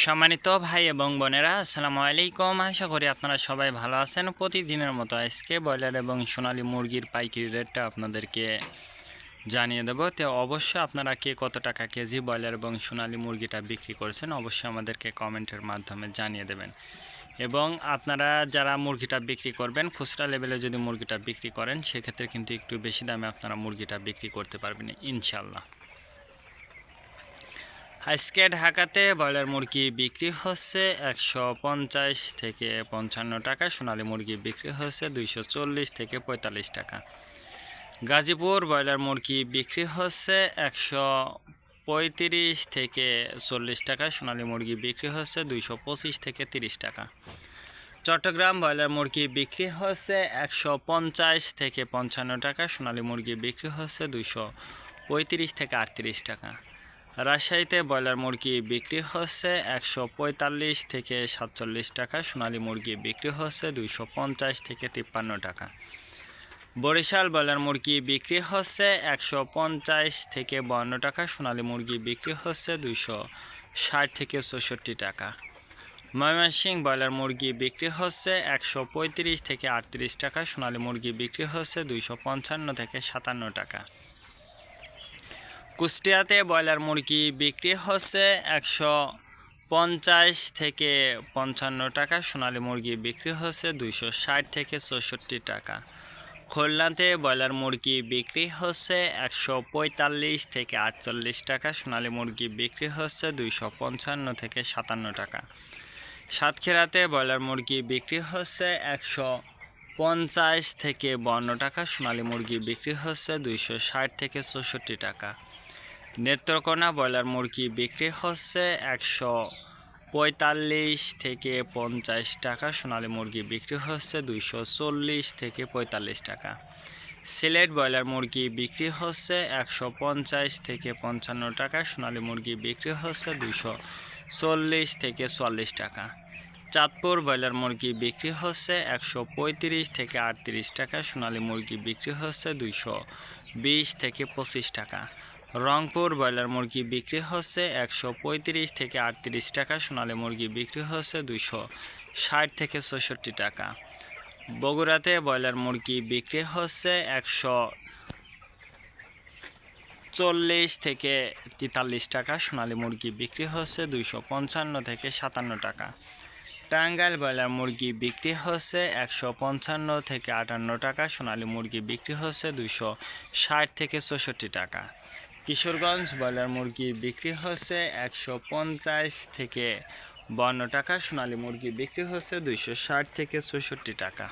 সম্মানিত ভাই এবং বোনেরা, আসসালামু আলাইকুম। আশা করি আপনারা সবাই ভালো আছেন। প্রতিদিনের মতো আজকে ব্রয়লার এবং সোনালী মুরগির পাইকারি রেটটা আপনাদেরকে জানিয়ে দেব। তো অবশ্যই আপনারা কে কত টাকা কেজি ব্রয়লার এবং সোনালী মুরগিটা বিক্রি করছেন অবশ্যই আমাদেরকে কমেন্টের মাধ্যমে জানিয়ে দেবেন। এবং আপনারা যারা মুরগিটা বিক্রি করবেন, খুচরা লেভেলে যদি মুরগিটা বিক্রি করেন সেক্ষেত্রে কিন্তু একটু বেশি দামে আপনারা মুরগিটা বিক্রি করতে পারবেন ইনশাল্লাহ। আজকে ঢাকাতে ব্রয়লার মুরগি বিক্রি হচ্ছে 150 থেকে 55 টাকা, সোনালী মুরগি বিক্রি হচ্ছে 240 থেকে 45 টাকা। গাজীপুর ব্রয়লার মুরগি বিক্রি হচ্ছে 135 থেকে 40 টাকা, সোনালী মুরগি বিক্রি হচ্ছে 225 থেকে 30 টাকা। চট্টগ্রাম ব্রয়লার মুরগি বিক্রি হচ্ছে 150 থেকে 55 টাকা, সোনালী মুরগি বিক্রি হচ্ছে 235 থেকে 38 টাকা। রাজশাহীতে ব্রয়লার মুরগি বিক্রি হচ্ছে 145 থেকে 47 টাকা, সোনালী মুরগি বিক্রি হচ্ছে 250 থেকে 53 টাকা। বরিশাল ব্রয়লার মুরগি বিক্রি হচ্ছে 150 থেকে 52 টাকা, সোনালী মুরগি বিক্রি হচ্ছে 260 থেকে 64 টাকা। ময়মনসিংহ ব্রয়লার মুরগি বিক্রি হচ্ছে 135 থেকে 38 টাকা, সোনালী মুরগি বিক্রি হচ্ছে 255 থেকে 57 টাকা। কুষ্টিয়াতে ব্রয়লার মুরগি বিক্রি হচ্ছে 150 থেকে 55 টাকা, সোনালী মুরগি বিক্রি হচ্ছে 260 থেকে 64 টাকা। খুলনাতে ব্রয়লার মুরগি বিক্রি হচ্ছে 145 থেকে 48 টাকা, সোনালী মুরগি বিক্রি হচ্ছে 255 থেকে 57 টাকা। সাতক্ষীরাতে ব্রয়লার মুরগি বিক্রি হচ্ছে 150 থেকে 52 টাকা, সোনালী মুরগি বিক্রি হচ্ছে 260 থেকে 64 টাকা। নেত্রকোনা ব্রয়লার মুরগি বিক্রি হচ্ছে 145 থেকে 50 টাকা, সোনালী মুরগি বিক্রি হচ্ছে 240 থেকে 45 টাকা। সিলেট ব্রয়লার মুরগি বিক্রি হচ্ছে 150 থেকে 55 টাকা, সোনালী মুরগি বিক্রি হচ্ছে 240 থেকে 44 টাকা। চাঁদপুর ব্রয়লার মুরগি বিক্রি হচ্ছে 135 থেকে 38 টাকা, সোনালী মুরগি বিক্রি হচ্ছে 220 থেকে 25 টাকা। রংপুর ব্রয়লার মুরগি বিক্রি হচ্ছে 135 থেকে 38 টাকা, সোনালী মুরগি বিক্রি হচ্ছে 260 থেকে 64 টাকা। বগুড়াতে ব্রয়লার মুরগি বিক্রি হচ্ছে 140 থেকে 43 টাকা, সোনালী মুরগি বিক্রি হচ্ছে 255 থেকে 57 টাকা। টাঙ্গাইল ব্রয়লার মুরগি বিক্রি হচ্ছে 155 থেকে 58 টাকা, সোনালী মুরগি বিক্রি হচ্ছে 260 থেকে 64 টাকা। কিশোরগঞ্জ ব্রয়লার মুরগি বিক্রি হচ্ছে 150 থেকে 52 টাকা, সোনালী মুরগি বিক্রি হচ্ছে 260 থেকে 64 টাকা।